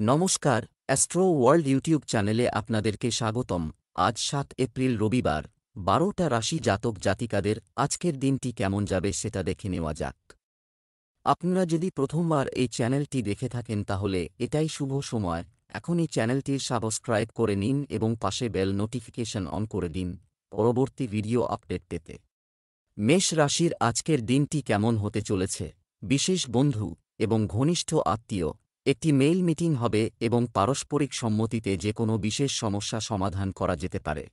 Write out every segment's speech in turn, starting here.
নমস্কার, astro world YouTube চ্যানেলে আপনাদেরকে স্বাগতম। আজ ৭ এপ্রিল রবিবার, ১২টা রাশি জাতক জাতিকাদের আজকের দিনটি কেমন যাবে সেটা দেখে নেওয়া যাক। আপনারা যদি প্রথমবার এই চ্যানেলটি দেখে থাকেন তাহলে এটাই শুভ সময়। এখনই চ্যানেলটির সাবস্ক্রাইব করে নিন এবং পাশে বেল নোটিফিকেশন অন করে দিন পরবর্তী ভিডিও আপডেট পেতে। মেষ রাশির আজকের দিনটি কেমন হতে চলেছে? বিশেষ বন্ধু এবং ঘনিষ্ঠ আত্মীয়, একটি মেইল মিটিং হবে এবং পারস্পরিক সম্মতিতে যে কোনো বিশেষ সমস্যা সমাধান করা যেতে পারে।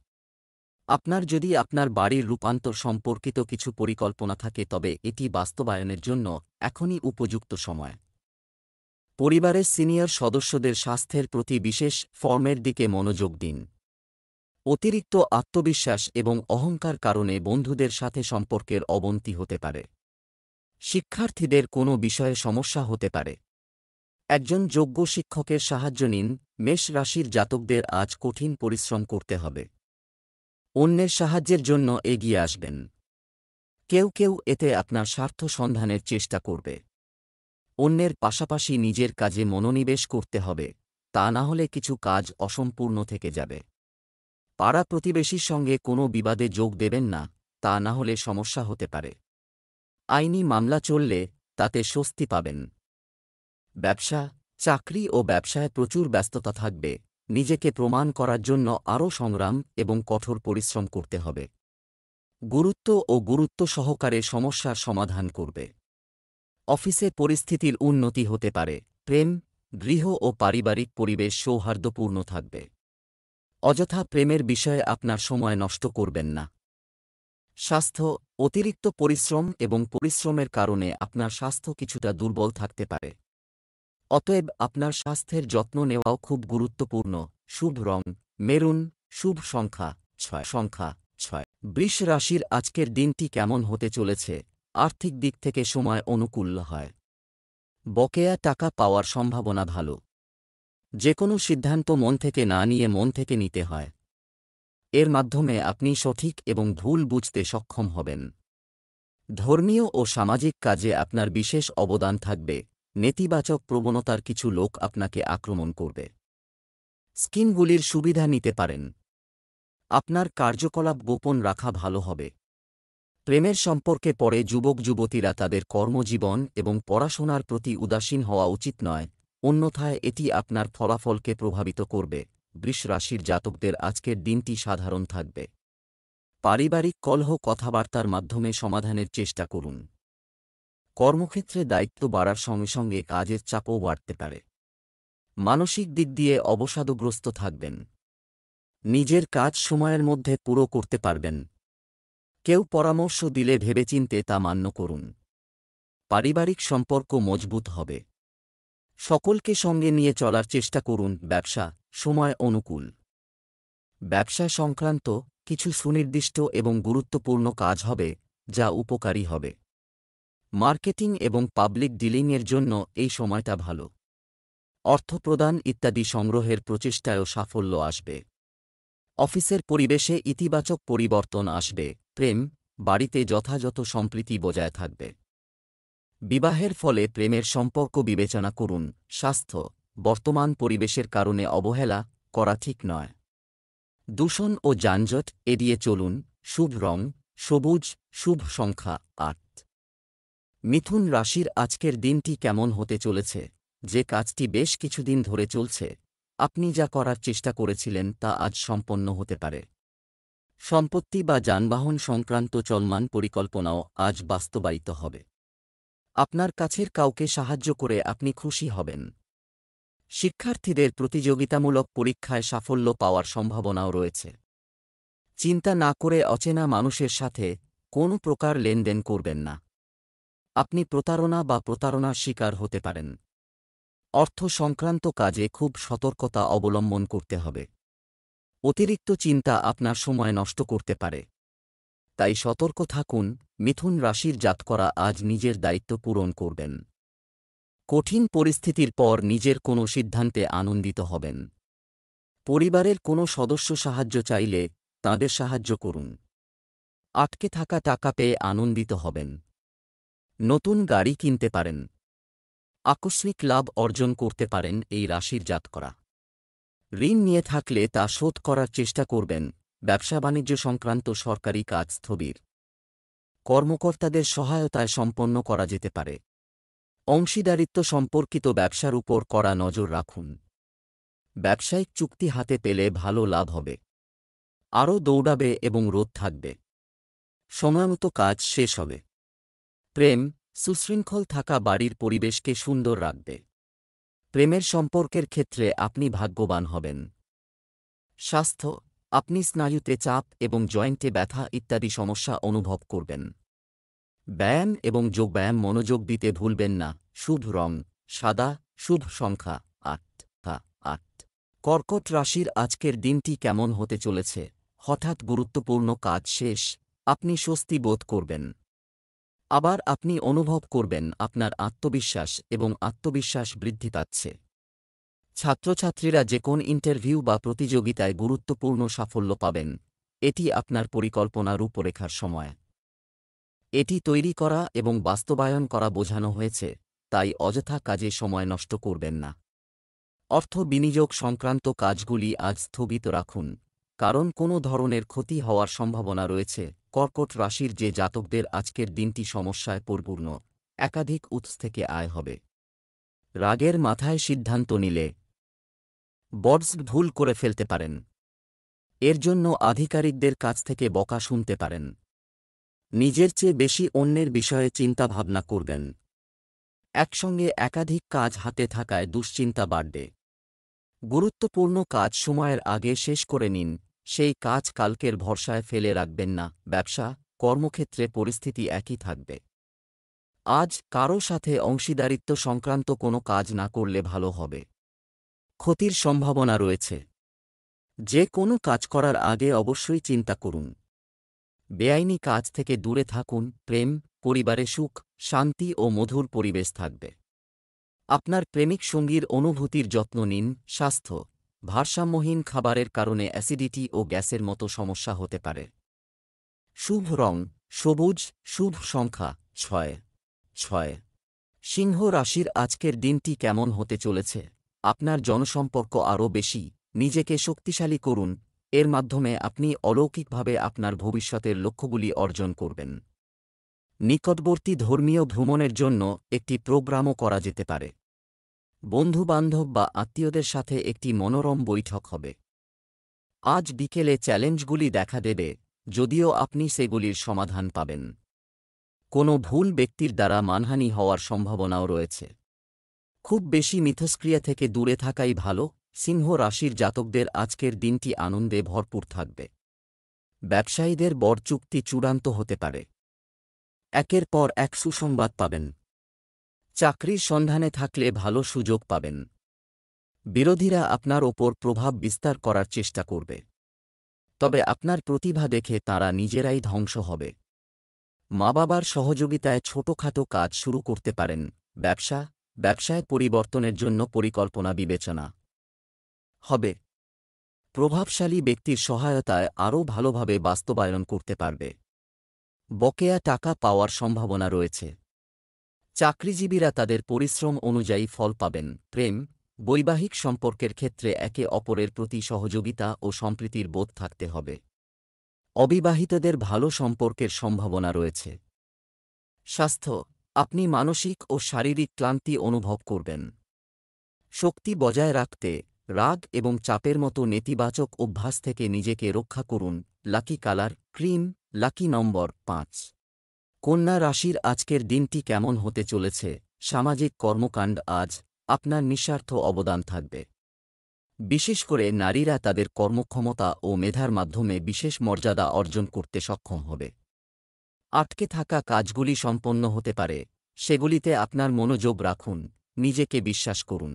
আপনার যদি আপনার বাড়ির রূপান্তর সম্পর্কিত কিছু পরিকল্পনা থাকে তবে এটি বাস্তবায়নের জন্য এখনই উপযুক্ত সময়। পরিবারের সিনিয়র সদস্যদের স্বাস্থ্যের প্রতি বিশেষ ফর্মের দিকে মনোযোগ দিন। অতিরিক্ত আত্মবিশ্বাস এবং অহংকার কারণে বন্ধুদের সাথে সম্পর্কের অবনতি হতে পারে। শিক্ষার্থীদের কোনো বিষয়ে সমস্যা হতে পারে। একজন যোগ্য শিক্ষকের সাহায্য নিন। মেষ রাশির জাতকদের আজ কঠিন পরিশ্রম করতে হবে। অন্যের সাহায্যের জন্য এগিয়ে আসবেন। কেউ কেউ এতে আপনার স্বার্থ সন্ধানের চেষ্টা করবে। অন্যের পাশাপাশি নিজের কাজে মনোনিবেশ করতে হবে, তা না হলে কিছু কাজ অসম্পূর্ণ থেকে যাবে। পাড়া প্রতিবেশীর সঙ্গে কোনো বিবাদে যোগ দেবেন না, তা না হলে সমস্যা হতে পারে। আইনি মামলা চললে তাতে স্বস্তি পাবেন। ব্যবসা, চাকরি ও ব্যবসায় প্রচুর ব্যস্ততা থাকবে। নিজেকে প্রমাণ করার জন্য আরও সংগ্রাম এবং কঠোর পরিশ্রম করতে হবে। গুরুত্ব সহকারে সমস্যার সমাধান করবে। অফিসে পরিস্থিতির উন্নতি হতে পারে। প্রেম, গৃহ ও পারিবারিক পরিবেশ সৌহার্দ্যপূর্ণ থাকবে। অযথা প্রেমের বিষয়ে আপনার সময় নষ্ট করবেন না। স্বাস্থ্য, অতিরিক্ত পরিশ্রম এবং পরিশ্রমের কারণে আপনার স্বাস্থ্য কিছুটা দুর্বল থাকতে পারে। অতএব আপনার স্বাস্থ্যের যত্ন নেওয়াও খুব গুরুত্বপূর্ণ। শুভ রং মেরুন, শুভ সংখ্যা ৬। বৃষ রাশির আজকের দিনটি কেমন হতে চলেছে? আর্থিক দিক থেকে সময় অনুকূল হয়। বকেয়া টাকা পাওয়ার সম্ভাবনা ভালো। যে কোনো সিদ্ধান্ত মন থেকে না নিয়ে মন থেকে নিতে হয়। এর মাধ্যমে আপনি সঠিক এবং ভুল বুঝতে সক্ষম হবেন। ধর্মীয় ও সামাজিক কাজে আপনার বিশেষ অবদান থাকবে। নেতিবাচক প্রবণতার কিছু লোক আপনাকে আক্রমণ করবে। স্কিমগুলির সুবিধা নিতে পারেন। আপনার কার্যকলাপ গোপন রাখা ভালো হবে। প্রেমের সম্পর্কে পরে যুবক যুবতীরা তাদের কর্মজীবন এবং পড়াশোনার প্রতি উদাসীন হওয়া উচিত নয়, অন্যথায় এটি আপনার ফলাফলকে প্রভাবিত করবে। বৃষ রাশির জাতকদের আজকের দিনটি সাধারণ থাকবে। পারিবারিক কলহ কথাবার্তার মাধ্যমে সমাধানের চেষ্টা করুন। কর্মক্ষেত্রে দায়িত্ব বাড়ার সঙ্গে সঙ্গে কাজের চাপও বাড়তে পারে। মানসিক দিক দিয়ে অবসাদগ্রস্ত থাকবেন। নিজের কাজ সময়ের মধ্যে পুরো করতে পারবেন। কেউ পরামর্শ দিলে ভেবেচিন্তে তা মান্য করুন। পারিবারিক সম্পর্ক মজবুত হবে। সকলকে সঙ্গে নিয়ে চলার চেষ্টা করুন। ব্যবসা, সময় অনুকূল। ব্যবসা সংক্রান্ত কিছু সুনির্দিষ্ট এবং গুরুত্বপূর্ণ কাজ হবে, যা উপকারী হবে। মার্কেটিং এবং পাবলিক ডিলিংয়ের জন্য এই সময়টা ভালো। অর্থপ্রদান ইত্যাদি সংগ্রহের প্রচেষ্টায়ও সাফল্য আসবে। অফিসের পরিবেশে ইতিবাচক পরিবর্তন আসবে। প্রেম, বাড়িতে যথাযথ সম্প্রীতি বজায় থাকবে। বিবাহের ফলে প্রেমের সম্পর্ক বিবেচনা করুন। স্বাস্থ্য, বর্তমান পরিবেশের কারণে অবহেলা করা ঠিক নয়। দূষণ ও যানজট এড়িয়ে চলুন। শুভ রং সবুজ, শুভ সংখ্যা ৮। মিথুন রাশির আজকের দিনটি কেমন হতে চলেছে? যে কাজটি বেশ কিছুদিন ধরে চলছে, আপনি যা করার চেষ্টা করেছিলেন তা আজ সম্পন্ন হতে পারে। সম্পত্তি বা যানবাহন সংক্রান্ত চলমান পরিকল্পনাও আজ বাস্তবায়িত হবে। আপনার কাছের কাউকে সাহায্য করে আপনি খুশি হবেন। শিক্ষার্থীদের প্রতিযোগিতামূলক পরীক্ষায় সাফল্য পাওয়ার সম্ভাবনাও রয়েছে। চিন্তা না করে অচেনা মানুষের সাথে কোনো প্রকার লেনদেন করবেন না। আপনি প্রতারণা বা প্রতারণার শিকার হতে পারেন। অর্থ সংক্রান্ত কাজে খুব সতর্কতা অবলম্বন করতে হবে। অতিরিক্ত চিন্তা আপনার সময় নষ্ট করতে পারে, তাই সতর্ক থাকুন। মিথুন রাশির জাতকরা আজ নিজের দায়িত্ব পূরণ করবেন। কঠিন পরিস্থিতির পর নিজের কোনো সিদ্ধান্তে আনন্দিত হবেন। পরিবারের কোনো সদস্য সাহায্য চাইলে তাঁদের সাহায্য করুন। আটকে থাকা টাকা পেয়ে আনন্দিত হবেন। নতুন গাড়ি কিনতে পারেন। আকস্মিক লাভ অর্জন করতে পারেন এই রাশির জাতকরা। ঋণ নিয়ে থাকলে তা শোধ করার চেষ্টা করবেন। ব্যবসা বাণিজ্য সংক্রান্ত সরকারি কাজ স্থবির। কর্মকর্তাদের সহায়তায় সম্পন্ন করা যেতে পারে। অংশীদারিত্ব সম্পর্কিত ব্যবসার উপর কড়া নজর রাখুন। ব্যবসায়িক চুক্তি হাতে পেলে ভালো লাভ হবে। আরও দৌড়াবে এবং রোদ থাকবে। সময়মতো কাজ শেষ হবে। প্রেম, সুশৃঙ্খল থাকা বাড়ির পরিবেশকে সুন্দর রাখবে। প্রেমের সম্পর্কের ক্ষেত্রে আপনি ভাগ্যবান হবেন। স্বাস্থ্য, আপনি স্নায়ুতে চাপ এবং জয়েন্টে ব্যথা ইত্যাদি সমস্যা অনুভব করবেন। ব্যায়াম এবং যোগব্যায়াম মনোযোগ দিতে ভুলবেন না। শুভ রং সাদা, শুভ সংখ্যা ৮। কর্কট রাশির আজকের দিনটি কেমন হতে চলেছে? হঠাৎ গুরুত্বপূর্ণ কাজ শেষ, আপনি স্বস্তি বোধ করবেন। আবার আপনি অনুভব করবেন আপনার আত্মবিশ্বাস এবং আত্মবিশ্বাস বৃদ্ধি পাচ্ছে। ছাত্রছাত্রীরা যে কোন ইন্টারভিউ বা প্রতিযোগিতায় গুরুত্বপূর্ণ সাফল্য পাবেন। এটি আপনার পরিকল্পনা রূপরেখার সময়। এটি তৈরি করা এবং বাস্তবায়ন করা বোঝানো হয়েছে, তাই অযথা কাজে সময় নষ্ট করবেন না। অর্থ বিনিয়োগ সংক্রান্ত কাজগুলি আজ স্থগিত রাখুন, কারণ কোনো ধরনের ক্ষতি হওয়ার সম্ভাবনা রয়েছে। কর্কট রাশির যে জাতকদের আজকের দিনটি সমস্যায় পরিপূর্ণ, একাধিক উৎস থেকে আয় হবে। রাগের মাথায় সিদ্ধান্ত নিলে বডস ভুল করে ফেলতে পারেন। এর জন্য আধিকারিকদের কাছ থেকে বকা শুনতে পারেন। নিজের চেয়ে বেশি অন্যের বিষয়ে চিন্তা ভাবনা করবেন। একসঙ্গে একাধিক কাজ হাতে থাকায় দুশ্চিন্তা বাড়বে। গুরুত্বপূর্ণ কাজ সময়ের আগে শেষ করে নিন, সেই কাজ কালকের ভরসায় ফেলে রাখবেন না। ব্যবসা, কর্মক্ষেত্রে পরিস্থিতি একই থাকবে। আজ কারও সাথে অংশীদারিত্ব সংক্রান্ত কোনো কাজ না করলে ভালো হবে। ক্ষতির সম্ভাবনা রয়েছে। যে কোনো কাজ করার আগে অবশ্যই চিন্তা করুন। বেআইনি কাজ থেকে দূরে থাকুন। প্রেম, পরিবারে সুখ, শান্তি ও মধুর পরিবেশ থাকবে। আপনার প্রেমিক সঙ্গীর অনুভূতির যত্ন নিন। স্বাস্থ্য, ভারসাম্যহীন খাবারের কারণে অ্যাসিডিটি ও গ্যাসের মতো সমস্যা হতে পারে। শুভ রং সবুজ, শুভ সংখ্যা ৬। সিংহ রাশির আজকের দিনটি কেমন হতে চলেছে? আপনার জনসম্পর্ক আরও বেশি। নিজেকে শক্তিশালী করুন, এর মাধ্যমে আপনি অলৌকিকভাবে আপনার ভবিষ্যতের লক্ষ্যগুলি অর্জন করবেন। নিকটবর্তী ধর্মীয় ভ্রমণের জন্য একটি প্রোগ্রামও করা যেতে পারে। বন্ধুবান্ধব বা আত্মীয়দের সাথে একটি মনোরম বৈঠক হবে। আজ বিকেলে চ্যালেঞ্জগুলি দেখা দেবে, যদিও আপনি সেগুলির সমাধান পাবেন। কোনো ভুল ব্যক্তির দ্বারা মানহানি হওয়ার সম্ভাবনাও রয়েছে। খুব বেশি মিথস্ক্রিয়া থেকে দূরে থাকাই ভালো। সিংহ রাশির জাতকদের আজকের দিনটি আনন্দে ভরপুর থাকবে। ব্যবসায়ীদের বড় চুক্তি চূড়ান্ত হতে পারে। একের পর এক সুসংবাদ পাবেন। চাকরির সন্ধানে থাকলে ভালো সুযোগ পাবেন। বিরোধীরা আপনার ওপর প্রভাব বিস্তার করার চেষ্টা করবে, তবে আপনার প্রতিভা দেখে তারা নিজেরাই ধ্বংস হবে। মা বাবার সহযোগিতায় ছোটখাটো কাজ শুরু করতে পারেন। ব্যবসায় পরিবর্তনের জন্য পরিকল্পনা বিবেচনা হবে। প্রভাবশালী ব্যক্তির সহায়তায় আরও ভালোভাবে বাস্তবায়ন করতে পারবে। বকেয়া টাকা পাওয়ার সম্ভাবনা রয়েছে। চাকরিজীবীরা তাদের পরিশ্রম অনুযায়ী ফল পাবেন। প্রেম, বৈবাহিক সম্পর্কের ক্ষেত্রে একে অপরের প্রতি সহযোগিতা ও সম্প্রীতির বোধ থাকতে হবে। অবিবাহিতদের ভালো সম্পর্কের সম্ভাবনা রয়েছে। স্বাস্থ্য, আপনি মানসিক ও শারীরিক ক্লান্তি অনুভব করবেন। শক্তি বজায় রাখতে রাগ এবং চাপের মতো নেতিবাচক অভ্যাস থেকে নিজেকে রক্ষা করুন। লাকি কালার ক্রিম, লাকি নম্বর ৫। কন্যা রাশির আজকের দিনটি কেমন হতে চলেছে? সামাজিক কর্মকাণ্ড আজ আপনার নিঃস্বার্থ অবদান থাকবে। বিশেষ করে নারীরা তাদের কর্মক্ষমতা ও মেধার মাধ্যমে বিশেষ মর্যাদা অর্জন করতে সক্ষম হবে। আটকে থাকা কাজগুলি সম্পন্ন হতে পারে, সেগুলিতে আপনার মনোযোগ রাখুন। নিজেকে বিশ্বাস করুন।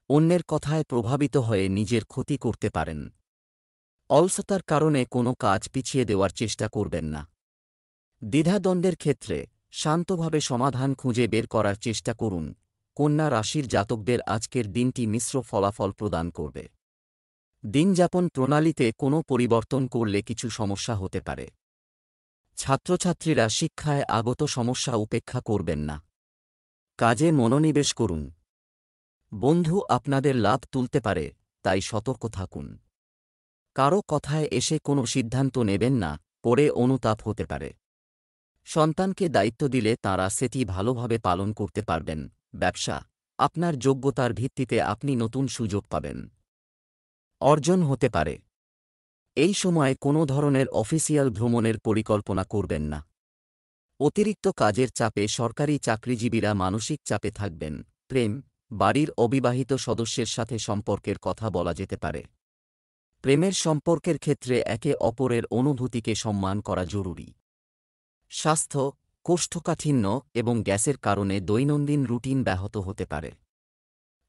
অন্যের কথায় প্রভাবিত হয়ে নিজের ক্ষতি করতে পারেন। অলসতার কারণে কোনো কাজ পিছিয়ে দেওয়ার চেষ্টা করবেন না। দ্বিধাদ্বন্দ্বের ক্ষেত্রে শান্তভাবে সমাধান খুঁজে বের করার চেষ্টা করুন। কন্যা রাশির জাতকদের আজকের দিনটি মিশ্র ফলাফল প্রদান করবে। দিনযাপন প্রণালীতে কোনো পরিবর্তন করলে কিছু সমস্যা হতে পারে। ছাত্রছাত্রীরা শিক্ষায় আগত সমস্যা উপেক্ষা করবেন না। কাজে মনোনিবেশ করুন। বন্ধু আপনাদের লাভ তুলতে পারে, তাই সতর্ক থাকুন। কারো কথায় এসে কোনো সিদ্ধান্ত নেবেন না, পরে অনুতাপ হতে পারে। সন্তানকে দায়িত্ব দিলে তাঁরা সেটি ভালোভাবে পালন করতে পারবেন। ব্যবসা, আপনার যোগ্যতার ভিত্তিতে আপনি নতুন সুযোগ পাবেন। অর্জন হতে পারে। এই সময় কোনো ধরনের অফিসিয়াল ভ্রমণের পরিকল্পনা করবেন না। অতিরিক্ত কাজের চাপে সরকারি চাকরিজীবীরা মানসিক চাপে থাকবেন। প্রেম, বাড়ির অবিবাহিত সদস্যের সাথে সম্পর্কের কথা বলা যেতে পারে। প্রেমের সম্পর্কের ক্ষেত্রে একে অপরের অনুভূতিকে সম্মান করা জরুরি। স্বাস্থ্য, কোষ্ঠকাঠিন্য এবং গ্যাসের কারণে দৈনন্দিন রুটিন ব্যাহত হতে পারে।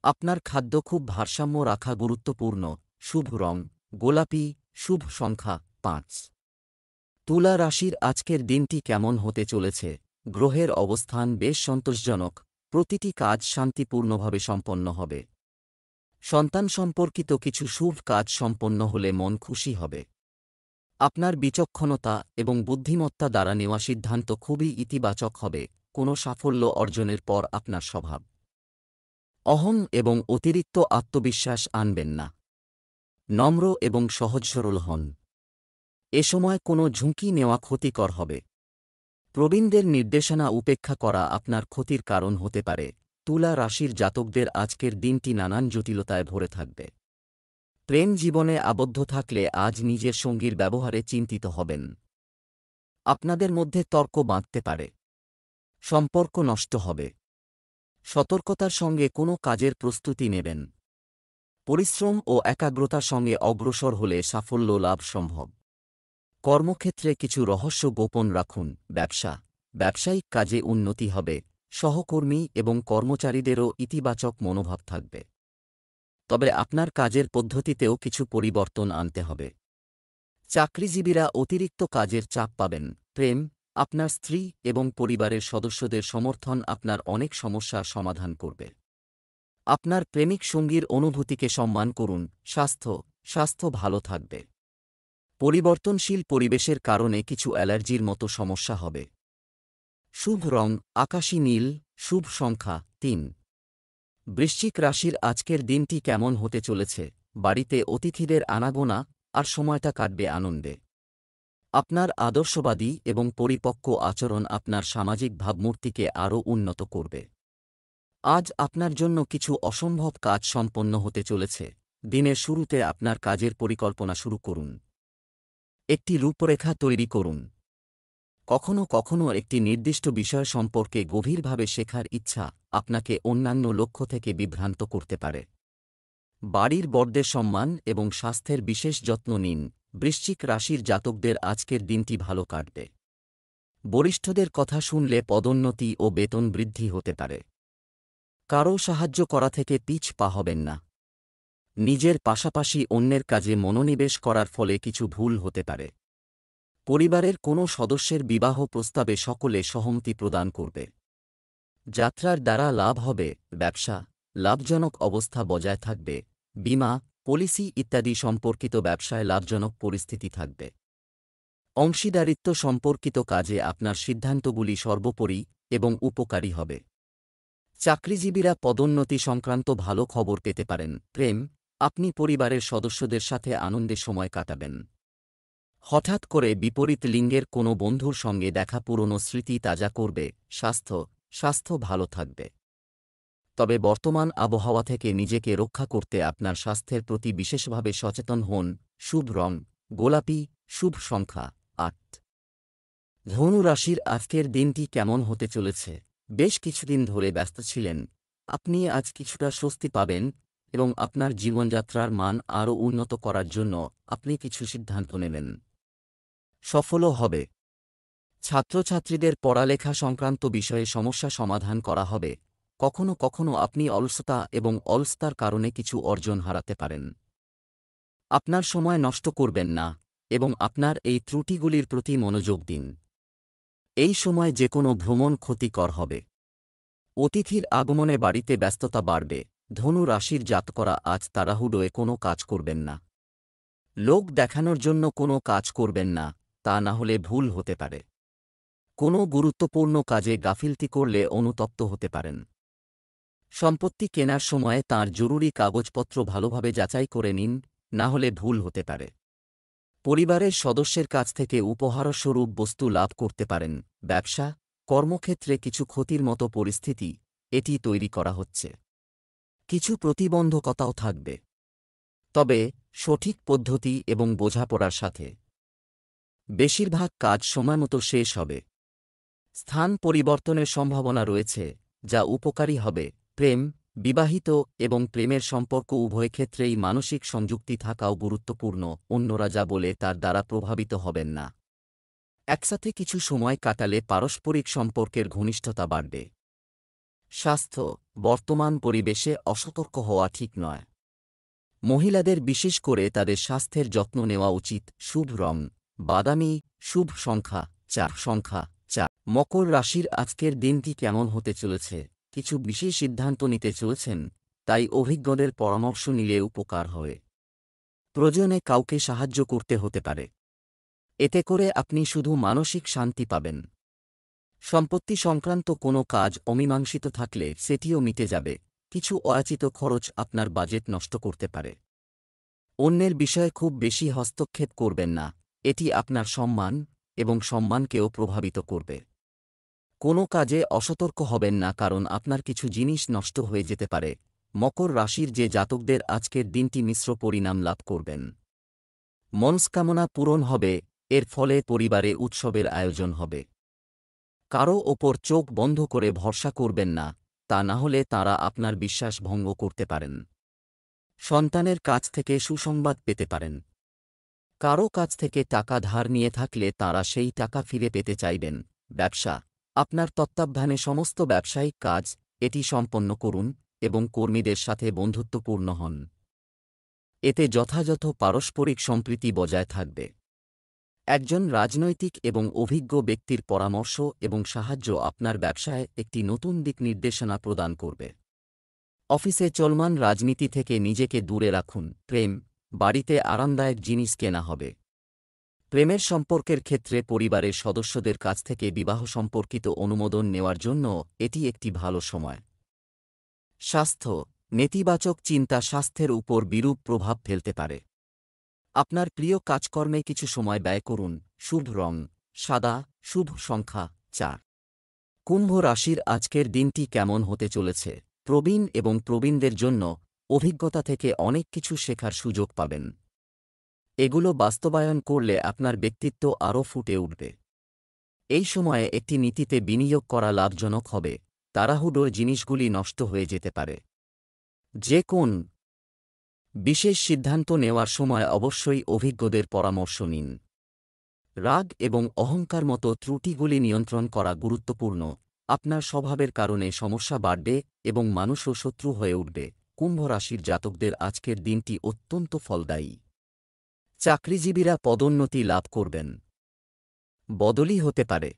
আপনার খাদ্য খুব ভারসাম্য রাখা গুরুত্বপূর্ণ। শুভ রং গোলাপি, শুভ সংখ্যা ৫। তুলা রাশির আজকের দিনটি কেমন হতে চলেছে? গ্রহের অবস্থান বেশ সন্তোষজনক, প্রতিটি কাজ শান্তিপূর্ণভাবে সম্পন্ন হবে। সন্তান সম্পর্কিত কিছু শুভ কাজ সম্পন্ন হলে মন খুশি হবে। আপনার বিচক্ষণতা এবং বুদ্ধিমত্তা দ্বারা নেওয়া সিদ্ধান্ত খুবই ইতিবাচক হবে। কোনো সাফল্য অর্জনের পর আপনার স্বভাব অহং এবং অতিরিক্ত আত্মবিশ্বাস আনবেন না। নম্র এবং সহজ সরল হন। এ সময় কোনো ঝুঁকি নেওয়া ক্ষতিকর হবে। প্রবীণদের নির্দেশনা উপেক্ষা করা আপনার ক্ষতির কারণ হতে পারে। তুলা রাশির জাতকদের আজকের দিনটি নানান জটিলতায় ভরে থাকবে। প্রেম জীবনে আবদ্ধ থাকলে আজ নিজের সঙ্গীর ব্যবহারে চিন্তিত হবেন। আপনাদের মধ্যে তর্ক বাঁধতে পারে। সম্পর্ক নষ্ট হবে। সতর্কতার সঙ্গে কোনো কাজের প্রস্তুতি নেবেন। পরিশ্রম ও একাগ্রতার সঙ্গে অগ্রসর হলে সাফল্য লাভ সম্ভব। কর্মক্ষেত্রে কিছু রহস্য গোপন রাখুন। ব্যবসা, ব্যবসায়িক কাজে উন্নতি হবে। সহকর্মী এবং কর্মচারীদেরও ইতিবাচক মনোভাব থাকবে। তবে আপনার কাজের পদ্ধতিতেও কিছু পরিবর্তন আনতে হবে। চাকরিজীবীরা অতিরিক্ত কাজের চাপ পাবেন। প্রেম, আপনার স্ত্রী এবং পরিবারের সদস্যদের সমর্থন আপনার অনেক সমস্যার সমাধান করবে। আপনার প্রেমিক সঙ্গীর অনুভূতিকে সম্মান করুন। স্বাস্থ্য ভালো থাকবে। পরিবর্তনশীল পরিবেশের কারণে কিছু অ্যালার্জির মতো সমস্যা হবে। শুভ রং আকাশী নীল, শুভ সংখ্যা ৩। বৃশ্চিক রাশির আজকের দিনটি কেমন হতে চলেছে? বাড়িতে অতিথিদের আনাগোনা আর সময়টা কাটবে আনন্দে। আপনার আদর্শবাদী এবং পরিপক্ক আচরণ আপনার সামাজিক ভাবমূর্তিকে আরও উন্নত করবে। আজ আপনার জন্য কিছু অসম্ভব কাজ সম্পন্ন হতে চলেছে। দিনের শুরুতে আপনার কাজের পরিকল্পনা শুরু করুন। একটি রূপরেখা তৈরি করুন। কখনও কখনও একটি নির্দিষ্ট বিষয় সম্পর্কে গভীরভাবে শেখার ইচ্ছা আপনাকে অন্যান্য লক্ষ্য থেকে বিভ্রান্ত করতে পারে। বাড়ির বড়দের সম্মান এবং স্বাস্থ্যের বিশেষ যত্ন নিন। বৃশ্চিক রাশির জাতকদের আজকের দিনটি ভালো কাটবে। বরিষ্ঠদের কথা শুনলে পদোন্নতি ও বেতন বৃদ্ধি হতে পারে। কারও সাহায্য করা থেকে পিছ পা হবেন না। নিজের পাশাপাশি অন্যের কাজে মনোনিবেশ করার ফলে কিছু ভুল হতে পারে। পরিবারের কোনো সদস্যের বিবাহ প্রস্তাবে সকলে সহমতি প্রদান করবে। যাত্রার দ্বারা লাভ হবে। ব্যবসা, লাভজনক অবস্থা বজায় থাকবে। বীমা, পলিসি ইত্যাদি সম্পর্কিত ব্যবসায় লাভজনক পরিস্থিতি থাকবে। অংশীদারিত্ব সম্পর্কিত কাজে আপনার সিদ্ধান্তগুলি সর্বোপরি এবং উপকারী হবে। চাকরিজীবীরা পদোন্নতি সংক্রান্ত ভালো খবর পেতে পারেন। প্রেম, আপনি পরিবারের সদস্যদের সাথে আনন্দে সময় কাটাবেন। হঠাৎ করে বিপরীত লিঙ্গের কোনো বন্ধুর সঙ্গে দেখা পুরনো স্মৃতি তাজা করবে। স্বাস্থ্য ভালো থাকবে। তবে বর্তমান আবহাওয়া থেকে নিজেকে রক্ষা করতে আপনার স্বাস্থ্যের প্রতি বিশেষভাবে সচেতন হন। শুভ রং গোলাপি, শুভ সংখ্যা ৮। ধনু রাশির আজকের দিনটি কেমন হতে চলেছে? বেশ কিছুদিন ধরে ব্যস্ত ছিলেন। আপনি আজ কিছুটা স্বস্তি পাবেন এবং আপনার জীবনযাত্রার মান আরও উন্নত করার জন্য আপনি কিছু সিদ্ধান্ত নেবেন। সফলও হবে। ছাত্রছাত্রীদের পড়ালেখা সংক্রান্ত বিষয়ে সমস্যা সমাধান করা হবে। কখনো কখনো আপনি অলসতা এবং অলসতার কারণে কিছু অর্জন হারাতে পারেন। আপনার সময় নষ্ট করবেন না এবং আপনার এই ত্রুটিগুলির প্রতি মনোযোগ দিন। এই সময় যে কোনো ভ্রমণ ক্ষতিকর হবে। অতিথির আগমনে বাড়িতে ব্যস্ততা বাড়বে। ধনু রাশির জাতকরা আজ তাড়াহুড়োয় কোনো কাজ করবেন না। লোক দেখানোর জন্য কোনো কাজ করবেন না, তা না হলে ভুল হতে পারে। কোনো গুরুত্বপূর্ণ কাজে গাফিলতি করলে অনুতপ্ত হতে পারেন। সম্পত্তি কেনার সময় তার জরুরি কাগজপত্র ভালোভাবে যাচাই করে নিন, না হলে ভুল হতে পারে। পরিবারের সদস্যের কাছ থেকে উপহারস্বরূপ বস্তু লাভ করতে পারেন। ব্যবসা, কর্মক্ষেত্রে কিছু ক্ষতির মতো পরিস্থিতি এটি তৈরি করা হচ্ছে। কিছু প্রতিবন্ধকতাও থাকবে, তবে সঠিক পদ্ধতি এবং বোঝাপড়ার সাথে বেশিরভাগ কাজ সময়মতো শেষ হবে। স্থান পরিবর্তনের সম্ভাবনা রয়েছে, যা উপকারী হবে। প্রেম, বিবাহিত এবং প্রেমের সম্পর্ক উভয় ক্ষেত্রেই মানসিক সংযুক্তি থাকাও গুরুত্বপূর্ণ। অন্যরা যা বলে তার দ্বারা প্রভাবিত হবেন না। একসাথে কিছু সময় কাটালে পারস্পরিক সম্পর্কের ঘনিষ্ঠতা বাড়বে। স্বাস্থ্য, বর্তমান পরিবেশে অসতর্ক হওয়া ঠিক নয়। মহিলাদের বিশেষ করে তাদের স্বাস্থ্যের যত্ন নেওয়া উচিত। শুভ রং বাদামি, শুভ সংখ্যা 4। মকর রাশির আজকের দিনটি কেমন হতে চলেছে? কিছু বিশেষ সিদ্ধান্ত নিতে চলেছেন, তাই অভিজ্ঞদের পরামর্শ নিলে উপকার হয়। প্রয়োজনে কাউকে সাহায্য করতে হতে পারে। এতে করে আপনি শুধু মানসিক শান্তি পাবেন। সম্পত্তি সংক্রান্ত কোনো কাজ অমীমাংসিত থাকলে সেটিও মিটে যাবে। কিছু অযাচিত খরচ আপনার বাজেট নষ্ট করতে পারে। অন্যের বিষয়ে খুব বেশি হস্তক্ষেপ করবেন না, এটি আপনার সম্মান এবং সম্মানকেও প্রভাবিত করবে। কোনো কাজে অসতর্ক হবেন না, কারণ আপনার কিছু জিনিস নষ্ট হয়ে যেতে পারে। মকর রাশির যে জাতকদের আজকের দিনটি মিশ্র পরিণাম লাভ করবেন। মনস্কামনা পূরণ হবে, এর ফলে পরিবারে উৎসবের আয়োজন হবে। কারও ওপর চোখ বন্ধ করে ভরসা করবেন না, তা না হলে তাঁরা আপনার বিশ্বাস ভঙ্গ করতে পারেন। সন্তানের কাছ থেকে সুসংবাদ পেতে পারেন। কারও কাছ থেকে টাকা ধার নিয়ে থাকলে তাঁরা সেই টাকা ফিরে পেতে চাইবেন। ব্যবসা, আপনার তত্ত্বাবধানে সমস্ত ব্যবসায়িক কাজ এটি সম্পন্ন করুন এবং কর্মীদের সাথে বন্ধুত্বপূর্ণ হন। এতে যথাযথ পারস্পরিক সম্প্রীতি বজায় থাকবে। একজন রাজনৈতিক এবং অভিজ্ঞ ব্যক্তির পরামর্শ এবং সাহায্য আপনার ব্যবসায় একটি নতুন দিক নির্দেশনা প্রদান করবে। অফিসে চলমান রাজনীতি থেকে নিজেকে দূরে রাখুন। প্রেম, বাড়িতে আরামদায়ক জিনিস কেনা হবে। প্রেমের সম্পর্কের ক্ষেত্রে পরিবারের সদস্যদের কাছ থেকে বিবাহ সম্পর্কিত অনুমোদন নেওয়ার জন্য এটি একটি ভালো সময়। স্বাস্থ্য, নেতিবাচক চিন্তা স্বাস্থ্যের উপর বিরূপ প্রভাব ফেলতে পারে। আপনার প্রিয় কাজকর্মে কিছু সময় ব্যয় করুন। শুভ রং সাদা, শুভ সংখ্যা 4। কুম্ভ রাশির আজকের দিনটি কেমন হতে চলেছে? প্রবীণ এবং প্রবীণদের জন্য অভিজ্ঞতা থেকে অনেক কিছু শেখার সুযোগ পাবেন। এগুলো বাস্তবায়ন করলে আপনার ব্যক্তিত্ব আরও ফুটে উঠবে। এই সময়ে একটি নীতিতে বিনিয়োগ করা লাভজনক হবে। তাড়াহুড়োর জিনিসগুলি নষ্ট হয়ে যেতে পারে। যে কোন বিশেষ সিদ্ধান্ত নেওয়ার সময় অবশ্যই অভিজ্ঞদের পরামর্শ নিন। রাগ এবং অহংকার মতো ত্রুটিগুলি নিয়ন্ত্রণ করা গুরুত্বপূর্ণ। আপনার স্বভাবের কারণে সমস্যা বাড়বে এবং মানুষও শত্রু হয়ে উঠবে। কুম্ভ রাশির জাতকদের আজকের দিনটি অত্যন্ত ফলদায়ী। চাকরিজীবীরা পদোন্নতি লাভ করবেন। বদলি হতে পারে।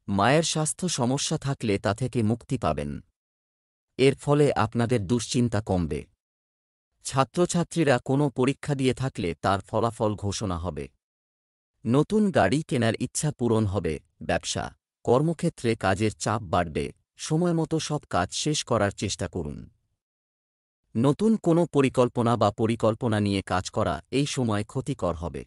মায়ের স্বাস্থ্য সমস্যা থাকলে তা থেকে মুক্তি পাবেন। এর ফলে আপনাদের দুশ্চিন্তা কমবে। ছাত্রছাত্রীরা কোনো পরীক্ষা দিয়ে থাকলে তার ফলাফল ঘোষণা হবে। নতুন গাড়ি কেনার ইচ্ছা পূরণ হবে। ব্যবসা, কর্মক্ষেত্রে কাজের চাপ বাড়বে। সময়মতো সব কাজ শেষ করার চেষ্টা করুন। নতুন কোনো পরিকল্পনা নিয়ে কাজ করা এই সময় ক্ষতিকর হবে।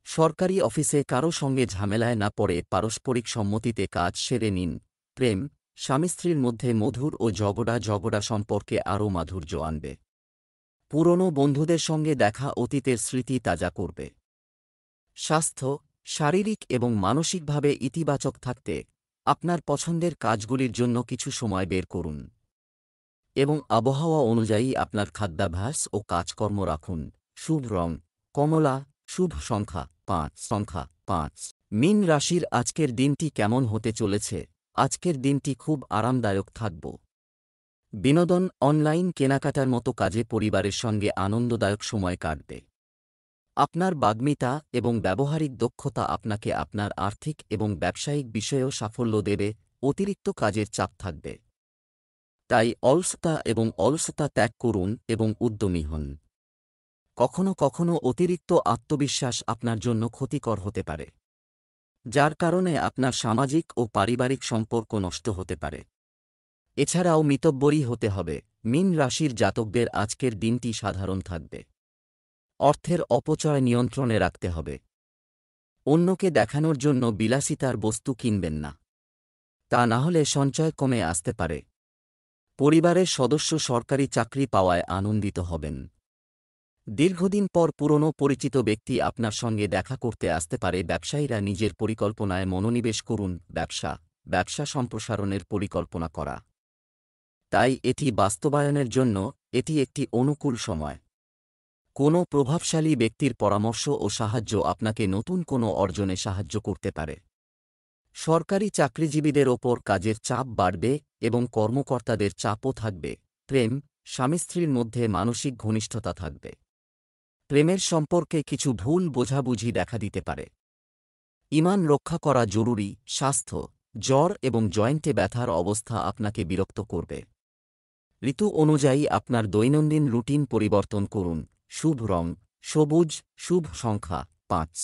সরকারি অফিসে কারও সঙ্গে ঝামেলায় না পড়ে পারস্পরিক সম্মতিতে কাজ সেরে নিন। প্রেম, স্বামী স্ত্রীর মধ্যে মধুর ও ঝগড়া সম্পর্কে আরও মাধুর্য আনবে। পুরনো বন্ধুদের সঙ্গে দেখা অতীতের স্মৃতি তাজা করবে। স্বাস্থ্য, শারীরিক এবং মানসিকভাবে ইতিবাচক থাকতে আপনার পছন্দের কাজগুলির জন্য কিছু সময় বের করুন এবং আবহাওয়া অনুযায়ী আপনার খাদ্যাভ্যাস ও কাজকর্ম রাখুন। শুভ রং কমলা, শুভ সংখ্যা 5। মীন রাশির আজকের দিনটি কেমন হতে চলেছে? আজকের দিনটি খুব আরামদায়ক থাকব। বিনোদন, অনলাইন কেনাকাটার মতো কাজে পরিবারের সঙ্গে আনন্দদায়ক সময় কাটবে। আপনার বাগ্মিতা এবং ব্যবহারিক দক্ষতা আপনাকে আপনার আর্থিক এবং ব্যবসায়িক বিষয়েও সাফল্য দেবে। অতিরিক্ত কাজের চাপ থাকবে, তাই অলসতা ত্যাগ করুন এবং উদ্যমী হন। কখনো কখনো অতিরিক্ত আত্মবিশ্বাস আপনার জন্য ক্ষতিকর হতে পারে, যার কারণে আপনার সামাজিক ও পারিবারিক সম্পর্ক নষ্ট হতে পারে। এছাড়াও মিতব্যয়ী হতে হবে। মীন রাশির জাতকদের আজকের দিনটি সাধারণ থাকবে। অর্থের অপচয় নিয়ন্ত্রণে রাখতে হবে। অন্যকে দেখানোর জন্য বিলাসিতার বস্তু কিনবেন না, তা না হলে সঞ্চয় কমে আসতে পারে। পরিবারের সদস্য সরকারি চাকরি পাওয়ায় আনন্দিত হবেন। দীর্ঘদিন পর পুরনো পরিচিত ব্যক্তি আপনার সঙ্গে দেখা করতে আসতে পারে। ব্যবসায়ীরা নিজের পরিকল্পনায় মনোনিবেশ করুন। ব্যবসা সম্প্রসারণের পরিকল্পনা করা, তাই এটি বাস্তবায়নের জন্য এটি একটি অনুকূল সময়। কোনো প্রভাবশালী ব্যক্তির পরামর্শ ও সাহায্য আপনাকে নতুন কোনো অর্জনে সাহায্য করতে পারে। সরকারি চাকরিজীবীদের ওপর কাজের চাপ বাড়বে এবং কর্মকর্তাদের চাপও থাকবে। প্রেম, স্বামী স্ত্রীর মধ্যে মানসিক ঘনিষ্ঠতা থাকবে। প্রেমের সম্পর্কে কিছু ভুল বোঝাবুঝি দেখা দিতে পারে। ঈমান রক্ষা করা জরুরি। স্বাস্থ্য, জ্বর এবং জয়েন্টে ব্যথার অবস্থা আপনাকে বিরক্ত করবে। ঋতু অনুযায়ী আপনার দৈনন্দিন রুটিন পরিবর্তন করুন। শুভ রং সবুজ, শুভ সংখ্যা 5।